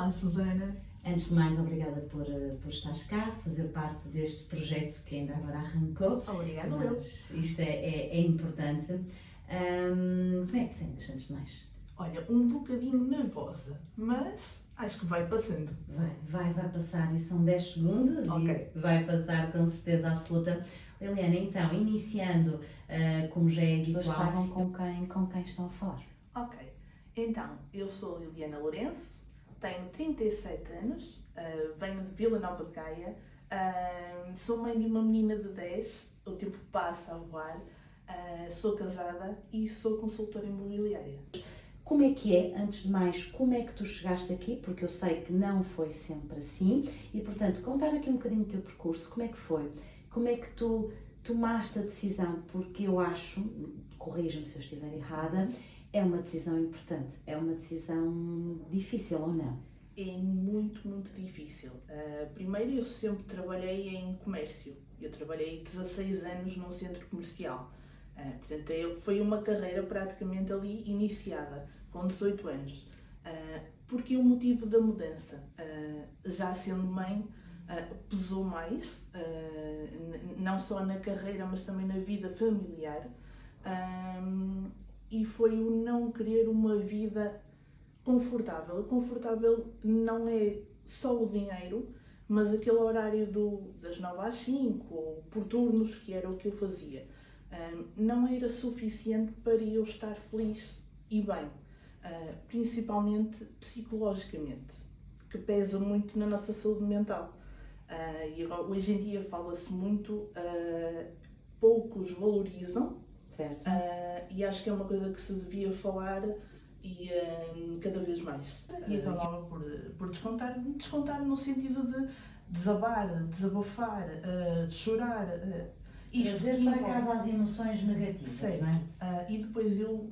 Olá, Susana. Antes de mais, obrigada por estares cá, fazer parte deste projeto que ainda agora arrancou. Obrigada, mas isto é importante. Como é que te sentes, antes de mais? Olha, um bocadinho nervosa, mas acho que vai passando. Vai passar, e são 10 segundos Ok. e vai passar com certeza absoluta. Liliana, então, iniciando, como já é habitual, saibam com quem estão a falar. Ok, então, eu sou Liliana Lourenço, tenho 37 anos, venho de Vila Nova de Gaia, sou mãe de uma menina de 10, o tempo passa a voar, sou casada e sou consultora imobiliária. Como é que é, antes de mais, como é que tu chegaste aqui? Porque eu sei que não foi sempre assim e, portanto, contar aqui um bocadinho do teu percurso, como é que foi? Como é que tu tomaste a decisão? Porque eu acho, corrija-me se eu estiver errada, é uma decisão importante, é uma decisão difícil ou não? É muito, muito difícil. Primeiro, eu sempre trabalhei em comércio. Eu trabalhei 16 anos num centro comercial. Portanto, foi uma carreira praticamente ali iniciada, com 18 anos. Porque o motivo da mudança, já sendo mãe, pesou mais, não só na carreira, mas também na vida familiar. E foi o não querer uma vida confortável. Confortável não é só o dinheiro, mas aquele horário das 9 às 5, ou por turnos, que era o que eu fazia, não era suficiente para eu estar feliz e bem, principalmente psicologicamente, que pesa muito na nossa saúde mental. E hoje em dia fala-se muito, poucos valorizam, Certo. e acho que é uma coisa que se devia falar e cada vez mais. E acabava por descontar no sentido de desabafar, de chorar. Trazer para casa as emoções negativas, certo. Não é? E depois eu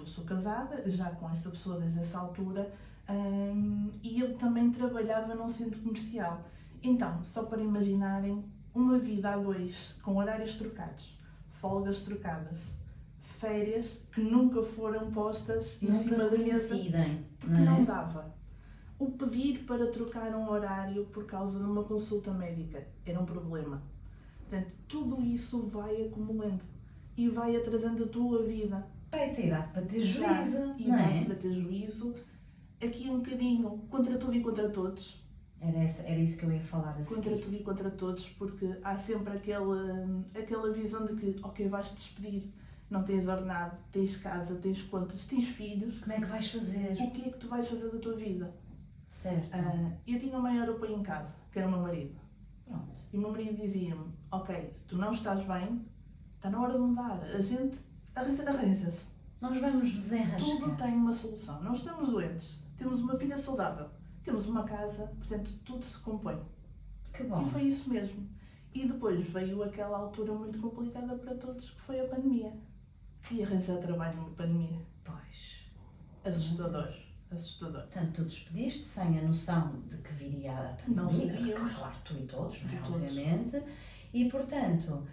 sou casada, já com esta pessoa desde essa altura, e ele também trabalhava num centro comercial. Então, só para imaginarem, uma vida a dois, com horários trocados, folgas trocadas, férias que nunca foram postas em cima da mesa, porque não dava. O pedir para trocar um horário por causa de uma consulta médica era um problema. Portanto, tudo isso vai acumulando e vai atrasando a tua vida. Vai ter idade para ter juízo, E não vai é? para ter juízo. Aqui um bocadinho contra tudo e contra todos. Era isso que eu ia falar assim. Contra tudo e contra todos, porque há sempre aquela visão de que, ok, vais-te despedir, não tens ordenado, tens casa, tens contas, tens filhos. Como é que vais fazer? O que é que tu vais fazer da tua vida? Certo. Eu tinha o maior apoio em casa, que era o meu marido. Pronto. E o meu marido dizia-me, ok, tu não estás bem, está na hora de mudar, a gente arranja-se. Nós vamos desenrascar. Tudo tem uma solução, não estamos doentes, temos uma filha saudável, temos uma casa, portanto tudo se compõe. Que bom. E foi isso mesmo. E depois veio aquela altura muito complicada para todos, que foi a pandemia. E arranjar trabalho numa pandemia. Pois. Assustador. Portanto, tu despediste sem a noção de que viria a pandemia. Não sabíamos. Claro, tu e todos, não é? Todos. Obviamente. E, portanto,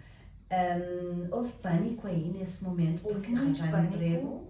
houve pânico aí nesse momento, Houve porque muito arranjar pânico. emprego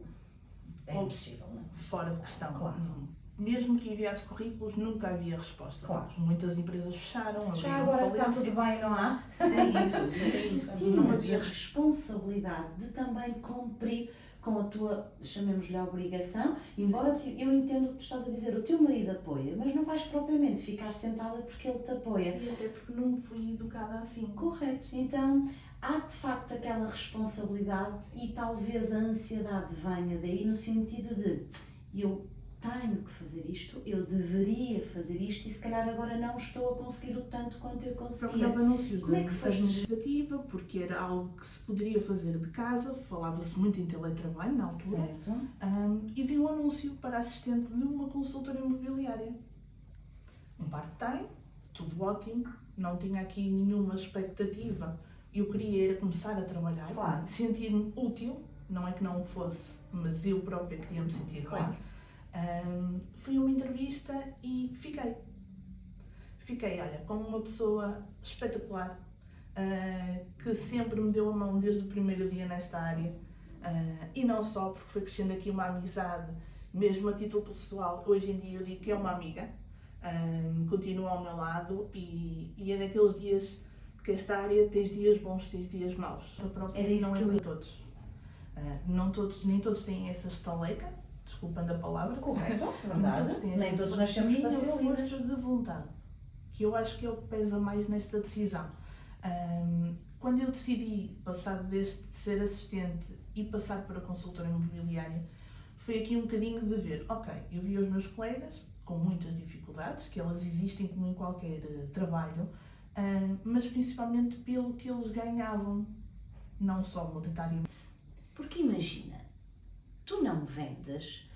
é impossível, não é? Fora de questão. Claro. Mesmo que enviasse currículos, nunca havia resposta. Claro. Muitas empresas fecharam. Já abriram agora está falência. tudo bem, não há? É isso. Não Tinhas havia a responsabilidade de também cumprir com a tua, chamemos-lhe a obrigação, embora eu entendo o que tu estás a dizer, o teu marido apoia, mas não vais propriamente ficar sentada porque ele te apoia. E até porque não fui educada assim. Correto. Então, há de facto aquela responsabilidade e talvez a ansiedade venha daí no sentido de eu tenho que fazer isto, eu deveria fazer isto e se calhar agora não estou a conseguir o tanto quanto eu conseguia. Procurava anúncios Como é que foste? administrativa, porque era algo que se poderia fazer de casa, falava-se muito em teletrabalho na altura. Certo. E vi um anúncio para assistente de uma consultora imobiliária. Um part-time, tudo ótimo, não tinha aqui nenhuma expectativa. Eu queria era começar a trabalhar, Claro. sentir-me útil, não é que não fosse, mas eu própria queria me sentir Claro. bem. Fui a uma entrevista e fiquei. Fiquei, olha, com uma pessoa espetacular, que sempre me deu a mão desde o primeiro dia nesta área, e não só, porque foi crescendo aqui uma amizade, mesmo a título pessoal, hoje em dia eu digo que é uma amiga, continuam ao meu lado e é naqueles dias, porque esta área tens dias bons, tens dias maus. Era isso não que é eu para ia... todos. Nem todos têm essa estaleca, desculpando a palavra. Correto, Nem verdade. todos têm Nem essa todos nascemos para ser força líderes. de vontade, que eu acho que é o que pesa mais nesta decisão. Quando eu decidi passar de ser assistente e passar para consultora imobiliária, foi aqui um bocadinho de ver, ok, eu vi os meus colegas com muitas dificuldades, que elas existem como em qualquer trabalho, mas principalmente pelo que eles ganhavam, não só monetariamente. Porque imagina, tu não vendes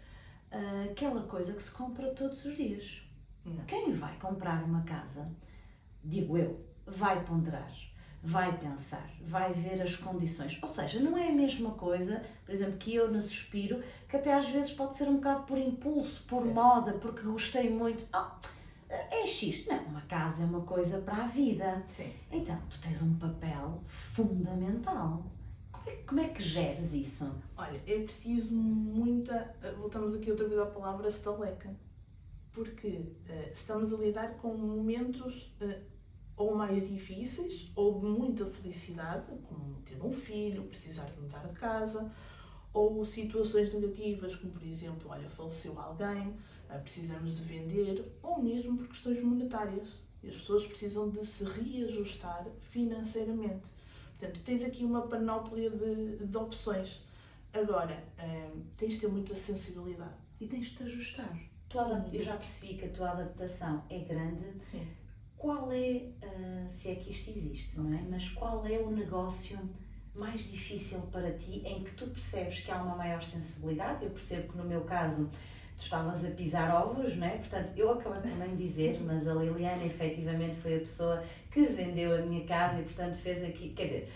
aquela coisa que se compra todos os dias. Não. Quem vai comprar uma casa, digo eu, vai ponderar, vai pensar, vai ver as condições. Ou seja, não é a mesma coisa, por exemplo, que eu no Suspiro, que até às vezes pode ser um bocado por impulso, por certo. moda, porque gostei muito. É X. Não, uma casa é uma coisa para a vida. Sim. Então, tu tens um papel fundamental. Como é que geres isso? Olha, é preciso muita. Voltamos aqui outra vez à palavra estaleca, porque estamos a lidar com momentos ou mais difíceis ou de muita felicidade, como ter um filho, precisar de mudar de casa, ou situações negativas, como por exemplo, olha, faleceu alguém, precisamos de vender, ou mesmo por questões monetárias. E as pessoas precisam de se reajustar financeiramente. Portanto, tens aqui uma panóplia de opções. Agora, tens de ter muita sensibilidade. E tens de te ajustar. Eu já percebi que a tua adaptação é grande. Sim. Qual é, se é que isto existe, não é? Mas qual é o negócio mais difícil para ti em que tu percebes que há uma maior sensibilidade? Eu percebo que no meu caso tu estavas a pisar ovos, não é? Portanto, eu acabei também de dizer, mas a Liliana efetivamente foi a pessoa que vendeu a minha casa e portanto fez aqui, quer dizer,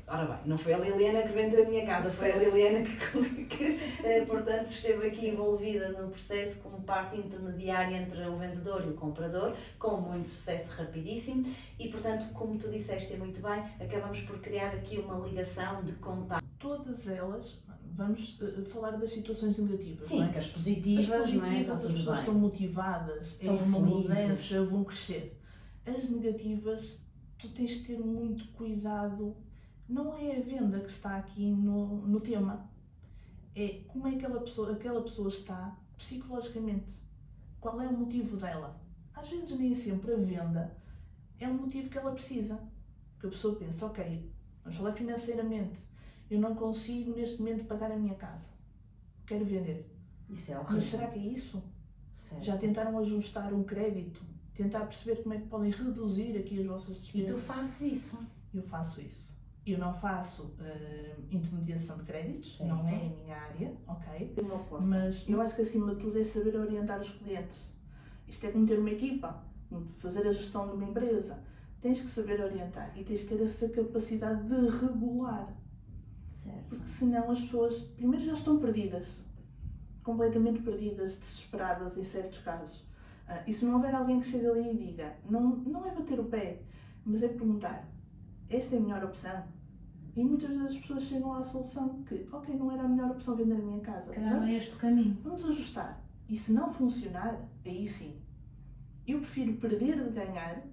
ora bem, não foi a Liliana que vendeu a minha casa, foi a Liliana que portanto esteve aqui envolvida no processo como parte intermediária entre o vendedor e o comprador, com muito sucesso rapidíssimo e portanto, como tu disseste e muito bem, acabamos por criar aqui uma ligação de contato. Todas elas, vamos falar das situações negativas, Sim, não é? que as positivas, não é? As pessoas estão motivadas, Estão é uma felizes. mudança, vão crescer. As negativas, tu tens de ter muito cuidado. Não é a venda que está aqui no tema. É como é que aquela pessoa está psicologicamente. Qual é o motivo dela? Às vezes nem sempre a venda é o motivo que ela precisa. Porque a pessoa pensa, ok, vamos falar financeiramente. Eu não consigo neste momento pagar a minha casa. Quero vender. Isso é horrível. Mas será que é isso? Certo. Já tentaram ajustar um crédito? Tentar perceber como é que podem reduzir aqui as vossas E despesas? tu fazes isso? Eu faço isso. Eu não faço intermediação de créditos, Certo. não é a minha área, ok? Mas Mas eu acho que acima de tudo é saber orientar os clientes. Isto é como ter uma equipa, como fazer a gestão de uma empresa. Tens que saber orientar e tens que ter essa capacidade de regular. certo. Porque senão as pessoas, primeiro, já estão perdidas. Completamente perdidas, desesperadas em certos casos. E se não houver alguém que chegue ali e diga, não é bater o pé, mas é perguntar, esta é a melhor opção? E muitas vezes as pessoas chegam à solução que, ok, não era a melhor opção vender a minha casa. Não é este o caminho. Vamos ajustar. E se não funcionar, aí sim. Eu prefiro perder de ganhar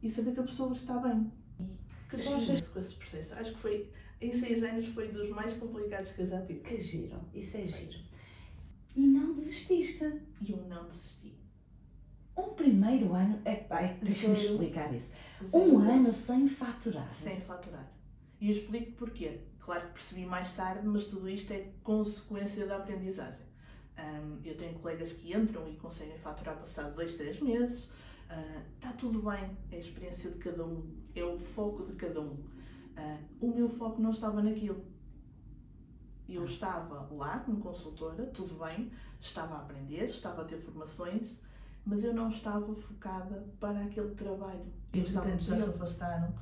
e saber que a pessoa está bem. E cresci com esse processo. Acho que foi, em 6 anos, foi dos mais complicados que eu já tive. Que giro, isso é giro. E não desististe. E eu não desisti. Um primeiro ano, deixa-me Zero. explicar isso. Zero. Um ano sem faturar. Sem faturar. E eu explico porquê. Claro que percebi mais tarde, mas tudo isto é consequência da aprendizagem. Eu tenho colegas que entram e conseguem faturar passado 2, 3 meses. Está tudo bem, é a experiência de cada um, é o foco de cada um. O meu foco não estava naquilo. Eu estava lá como consultora, tudo bem, estava a aprender, estava a ter formações, mas eu não estava focada para aquele trabalho. Eles tanto já se afastaram,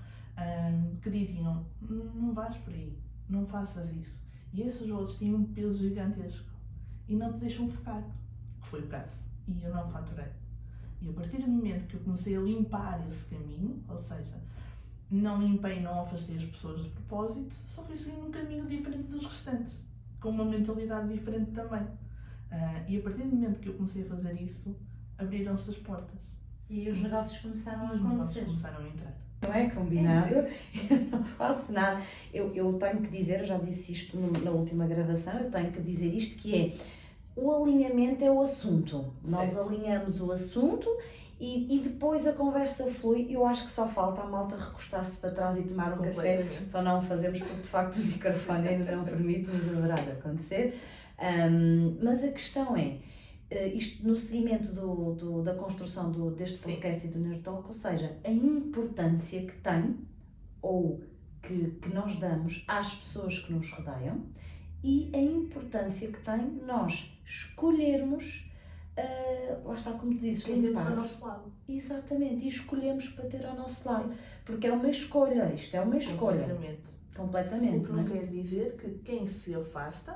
que diziam, não vais por aí, não faças isso. E esses vozes tinham um peso gigantesco e não te deixam focar, que foi o caso, e eu não faturei. E a partir do momento que eu comecei a limpar esse caminho, ou seja, não limpei e não afastei as pessoas de propósito, só fui seguindo um caminho diferente dos restantes, com uma mentalidade diferente também. E a partir do momento que eu comecei a fazer isso, abriram-se as portas. E os negócios começaram a Os negócios acontecer. começaram a entrar. Não é combinado, eu não faço nada. Eu tenho que dizer, eu já disse isto na última gravação, eu tenho que dizer isto, que é, o alinhamento é o assunto. Nós alinhamos o assunto e depois a conversa flui. Eu acho que só falta a malta recostar-se para trás e tomar um café, só não o fazemos porque de facto o microfone ainda não permite, mas haverá de acontecer. Mas a questão é, isto no seguimento da construção deste podcast e do Nerd Talk, ou seja, a importância que tem, ou que nós damos às pessoas que nos rodeiam, e a importância que tem nós escolhermos, lá está como tu dizes, Quem temos ao nosso lado. Exatamente, e escolhemos para ter ao nosso lado, Sim. porque é uma escolha, isto é uma escolha. Completamente. O que não quer dizer que quem se afasta,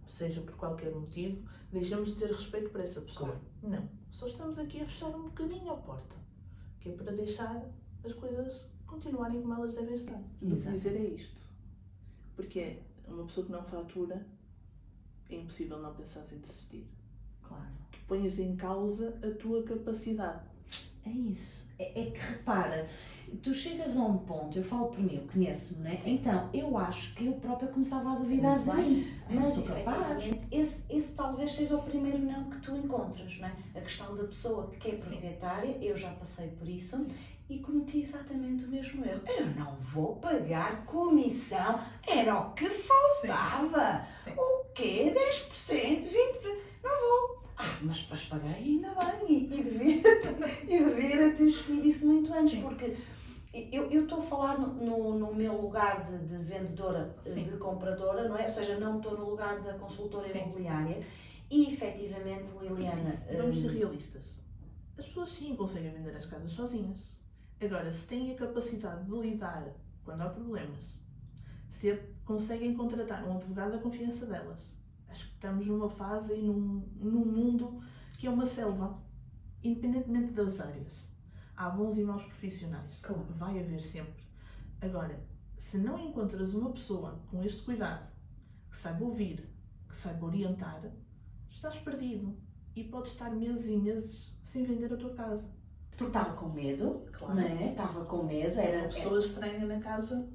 seja por qualquer motivo, deixamos de ter respeito por essa pessoa. Claro. Não. Só estamos aqui a fechar um bocadinho a porta, que é para deixar as coisas continuarem como elas devem estar. O que eu vou dizer é isto. Porque uma pessoa que não fatura, é impossível não pensar em desistir. Claro. Tu pões em causa a tua capacidade. É isso. É que repara, tu chegas a um ponto, eu falo por mim, eu conheço-me, não é? Sim. Então, eu acho que eu própria começava a duvidar de mim. Mas efetivamente, esse talvez seja o primeiro não que tu encontras, não é? A questão da pessoa que é proprietária, eu já passei por isso e cometi exatamente o mesmo erro. Eu não vou pagar comissão, era o que faltava. Sim. O quê? 10%, 20%? Não vou. Mas para pagar ainda bem, e devia ter escolhido isso muito antes, porque eu estou a falar no meu lugar de vendedora, de compradora, não é? Ou seja, não estou no lugar da consultora imobiliária e efetivamente, Liliana... Vamos ser realistas. As pessoas sim conseguem vender as casas sozinhas. Agora, se têm a capacidade de lidar quando há problemas, se conseguem contratar um advogado da confiança delas, acho que estamos numa fase e num mundo que é uma selva, independentemente das áreas. Há bons e maus profissionais, Claro. Vai haver sempre. Agora, se não encontras uma pessoa com este cuidado, que saiba ouvir, que saiba orientar, estás perdido e podes estar meses e meses sem vender a tua casa. Porque estava com medo, Claro. não é? Estava com medo, Era uma pessoa estranha na casa,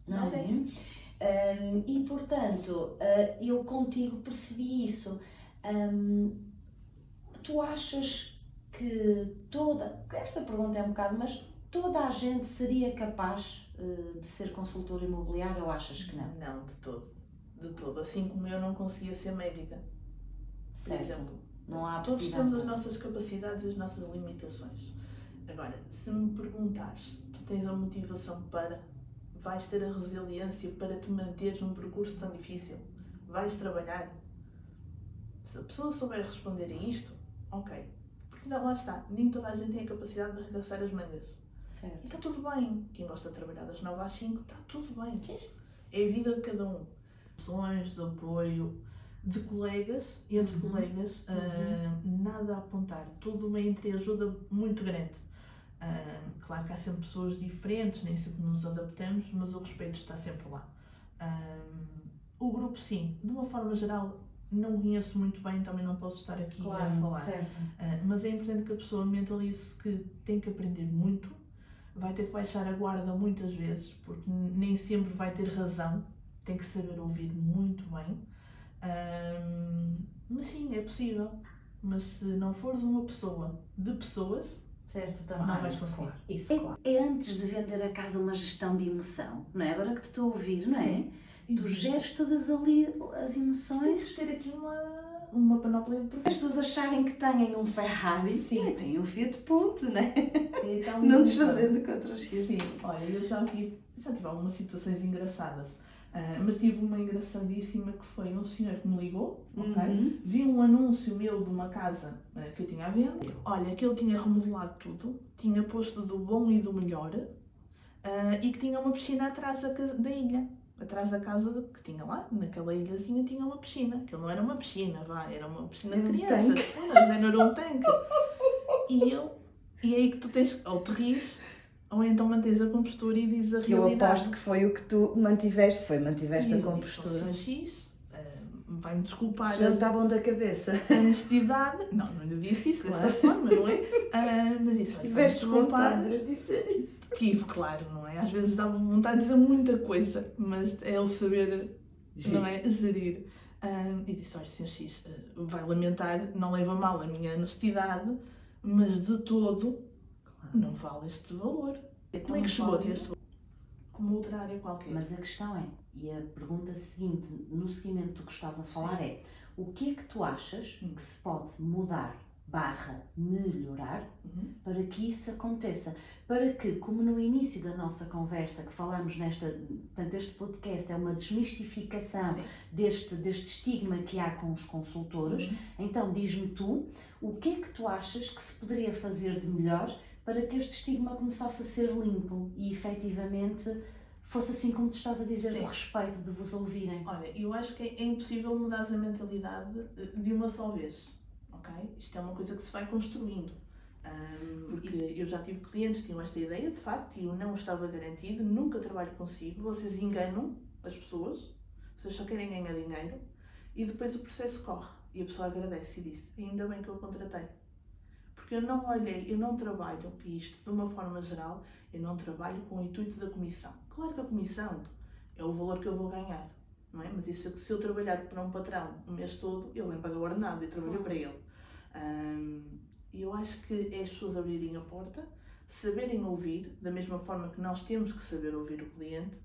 não é? E portanto, eu contigo percebi isso. Tu achas que esta pergunta é um bocado, mas toda a gente seria capaz de ser consultor imobiliário ou achas que não? Não, de todo. De todo. Assim como eu não conseguia ser médica, por Certo. exemplo. Não há Todos aptidão. temos as nossas capacidades e as nossas limitações. Agora, se me perguntares, tu tens a motivação para, vais ter a resiliência para te manteres num percurso tão difícil, vais trabalhar. Se a pessoa souber responder a isto, ok. Porque lá está, nem toda a gente tem a capacidade de arregaçar as mangas. Certo. E está tudo bem. Quem gosta de trabalhar das 9 às 5, está tudo bem. É a vida de cada um. Ações de apoio, de colegas, entre colegas, nada a apontar. Tudo uma entreajuda muito grande. Claro que há sempre pessoas diferentes, nem sempre nos adaptamos, mas o respeito está sempre lá. O grupo, sim, de uma forma geral, não conheço muito bem, também não posso estar aqui a falar. Certo. Mas é importante que a pessoa mentalize que tem que aprender muito, vai ter que baixar a guarda muitas vezes, porque nem sempre vai ter razão, tem que saber ouvir muito bem. Mas sim, é possível. Mas se não fores uma pessoa de pessoas, Certo, também. não vais conseguir. Isso, claro. É antes de vender a casa uma gestão de emoção, não é? Agora que te estou a ouvir, não é? Tu geres todas ali as Tens emoções. que ter aqui uma panóplia de As profissões. pessoas acharem que têm um Ferrari, sim, têm um Fiat Punto, não é? Então, Não desfazendo contra os Fiat. Sim, olha, eu já tive algumas situações engraçadas. Mas tive uma engraçadíssima que foi um senhor que me ligou, ok? Vi um anúncio meu de uma casa que eu tinha à venda. Olha, que ele tinha remodelado tudo, tinha posto do bom e do melhor e que tinha uma piscina atrás da ilha. Atrás da casa que tinha lá, naquela ilhazinha, tinha uma piscina. Aquilo não era uma piscina, era uma piscina de crianças. Já não era um tanque. E é aí que tu tens, ou te rires, ou então mantens a compostura e dizes a Eu realidade. aposto que foi o que tu mantiveste, mantiveste a E eu compostura. disse, X, vai-me desculpar. O senhor está bom da cabeça. A honestidade, não lhe disse isso dessa forma, não é? Mas isso, Tiveste vontade de lhe dizer isso. Tive, claro, não é? Às vezes dava vontade de dizer muita coisa, mas é o saber, não é? Gerir. E disse, olha, Sr. X, vai lamentar, não leva mal a minha honestidade, mas de todo não vale este valor. Como é que chegou a ter este valor? Como outra área qualquer. Mas a questão é, e a pergunta seguinte, no seguimento do que estás a falar, Sim. é o que é que tu achas que se pode mudar / melhorar para que isso aconteça? Para que, como no início da nossa conversa, que falamos portanto, este podcast é uma desmistificação deste estigma que há com os consultores, então diz-me tu, o que é que tu achas que se poderia fazer de melhor para que este estigma começasse a ser limpo e efetivamente fosse assim como tu estás a dizer, o respeito de vos ouvirem? Olha, eu acho que é impossível mudar a mentalidade de uma só vez, ok? Isto é uma coisa que se vai construindo. Porque eu já tive clientes que tinham esta ideia, de facto, e eu não estava garantido, nunca trabalho consigo, vocês enganam as pessoas, vocês só querem ganhar dinheiro, e depois o processo corre, e a pessoa agradece e diz, ainda bem que eu contratei. Porque eu não olhei, eu não trabalho, e isto de uma forma geral, eu não trabalho com o intuito da comissão. Claro que a comissão é o valor que eu vou ganhar, não é? Mas isso, se eu trabalhar para um patrão o mês todo, ele nem paga o ordenado, eu trabalho para ele. E eu acho que é as pessoas abrirem a porta, saberem ouvir, da mesma forma que nós temos que saber ouvir o cliente.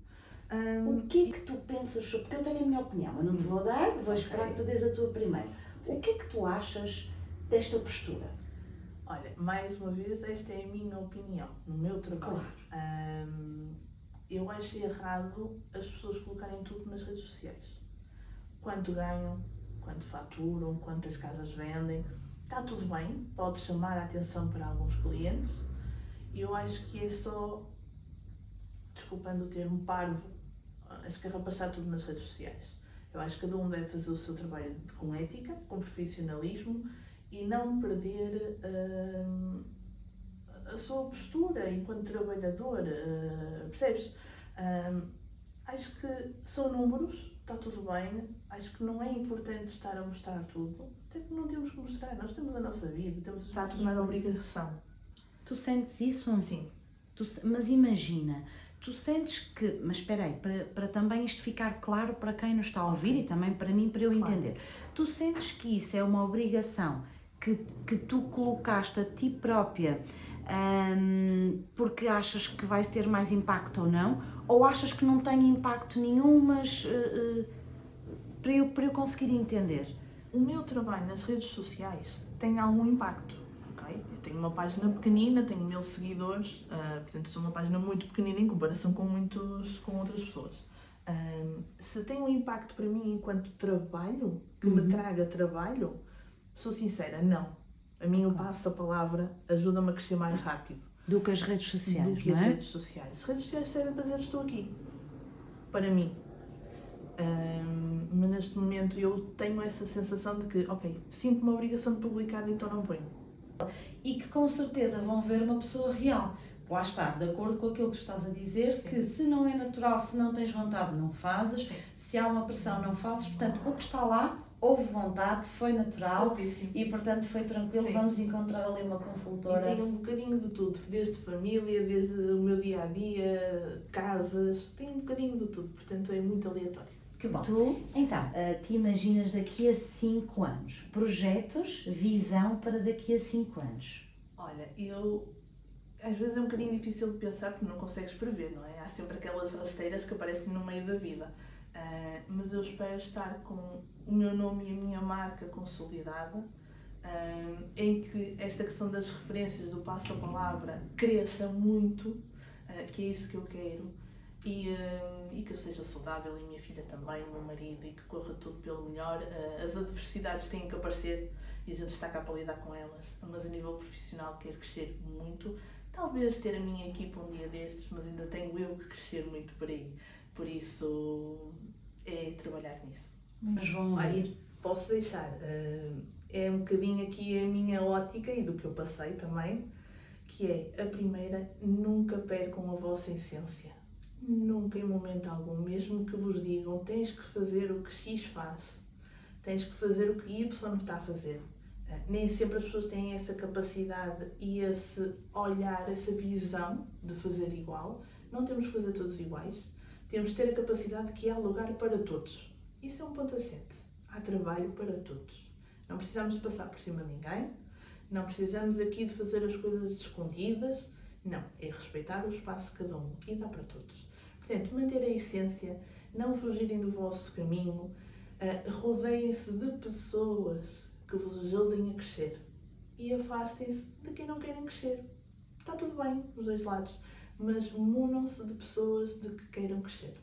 O que é que tu pensas sobre, porque eu tenho a minha opinião, eu não te vou dar, vou esperar que tu dês a tua primeiro. O que é que tu achas desta postura? Olha, mais uma vez, esta é a minha opinião, no meu trabalho. Eu acho errado as pessoas colocarem tudo nas redes sociais. Quanto ganham, quanto faturam, quantas casas vendem, está tudo bem, pode chamar a atenção para alguns clientes. Eu acho que é só, desculpando o termo, parvo, escarrapaçar tudo nas redes sociais. Eu acho que cada um deve fazer o seu trabalho com ética, com profissionalismo, e não perder a sua postura enquanto trabalhador, percebes? Acho que são números, está tudo bem, acho que não é importante estar a mostrar tudo, até porque não temos que mostrar, nós temos a nossa vida, temos a nossa obrigação. Tu sentes isso? Sim. Mas imagina, tu sentes que, mas espera aí, para também isto ficar claro para quem nos está a ouvir e também para mim, para eu entender, tu sentes que isso é uma obrigação que tu colocaste a ti própria porque achas que vais ter mais impacto ou não, ou achas que não tem impacto nenhum, mas para eu conseguir entender? O meu trabalho nas redes sociais tem algum impacto, ok? Eu tenho uma página pequenina, tenho 1000 seguidores, portanto sou uma página muito pequenina em comparação com outras pessoas. Se tem um impacto para mim enquanto trabalho, que me traga trabalho, sou sincera, não. A mim eu passo a palavra, ajuda-me a crescer mais rápido. Do que as redes sociais, do que as redes sociais. As redes sociais servem para dizer estou aqui, para mim. Mas neste momento eu tenho essa sensação de que, ok, sinto uma obrigação de publicar, então não ponho. E que com certeza vão ver uma pessoa real. Lá está, de acordo com aquilo que estás a dizer, que se não é natural, se não tens vontade, não fazes, se há uma pressão, não fazes, portanto, o que está lá, houve vontade, foi natural. Certíssimo. E portanto foi tranquilo, vamos encontrar ali uma consultora. E tem um bocadinho de tudo, desde família, desde o meu dia-a-dia, casas, tem um bocadinho de tudo, portanto é muito aleatório. Que bom. Tu, então, te imaginas daqui a 5 anos, projetos, visão para daqui a 5 anos? Olha, às vezes é um bocadinho difícil de pensar porque não consegues prever, não é? Há sempre aquelas rasteiras que aparecem no meio da vida. Mas eu espero estar com o meu nome e a minha marca consolidada, em que esta questão das referências do passo-a-palavra cresça muito, que é isso que eu quero, e que eu seja saudável, e a minha filha também, o meu marido, e que corra tudo pelo melhor. As adversidades têm que aparecer e a gente está cá para lidar com elas, mas a nível profissional quero crescer muito. Talvez ter a minha equipa um dia destes, mas ainda tenho eu que crescer muito por aí. Por isso, é trabalhar nisso. Mas vão ir. Posso deixar. É um bocadinho aqui a minha ótica e do que eu passei também, que é a primeira, nunca percam a vossa essência. Nunca, em momento algum, mesmo que vos digam tens que fazer o que X faz, tens que fazer o que Y está a fazer. Nem sempre as pessoas têm essa capacidade e esse olhar, essa visão de fazer igual. Não temos que fazer todos iguais. Temos que ter a capacidade de que há lugar para todos. Isso é um ponto assente. Há trabalho para todos. Não precisamos de passar por cima de ninguém. Não precisamos aqui de fazer as coisas escondidas. Não. É respeitar o espaço de cada um e dá para todos. Portanto, manter a essência, não fugirem do vosso caminho, rodeiem-se de pessoas que vos ajudem a crescer e afastem-se de quem não querem crescer. Está tudo bem, os dois lados, mas munam-se de pessoas de que queiram crescer.